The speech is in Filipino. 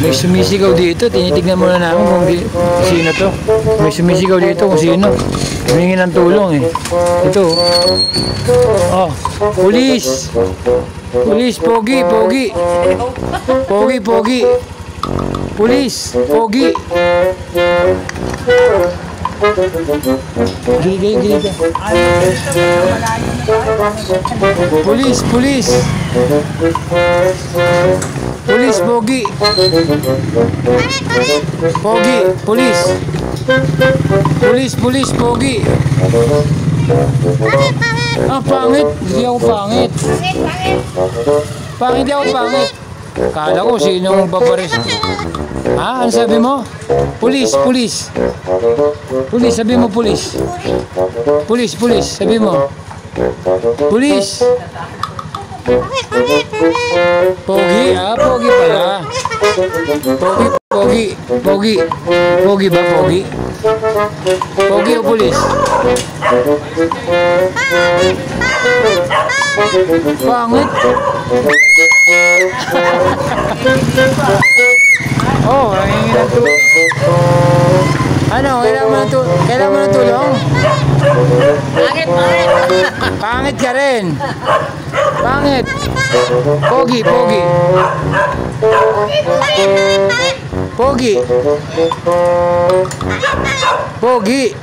May sumisigaw dito. Tinitignan muna namin kung sino to. May sumisigaw dito kung sino. Humingi ng tulong eh. Ito. Oh, pulis. Pulis, pogi, pogi. Pogi, pogi. Pulis, pogi. Gili. Pulis, pulis. Pulis, pogi. Pogi, pulis. Pulis, pogi. Ah, pangit. Hindi ako pangit. Pangit, hindi ako pangit. Kala ko sinong papares. Ha? Ano sabi mo? Pulis, pulis. Pulis, sabi mo pulis. Pulis, pulis, sabi mo. Pulis. Pogi, ah, pogi pala. Pogi. Pogi ba, pogi? Pogi o pulis? Pangit. Oh, nangingi ng tulong. Ano, kailangan mo ng tulong? Pangit. Pangit ka rin. Pangit. Pogi. Pogi.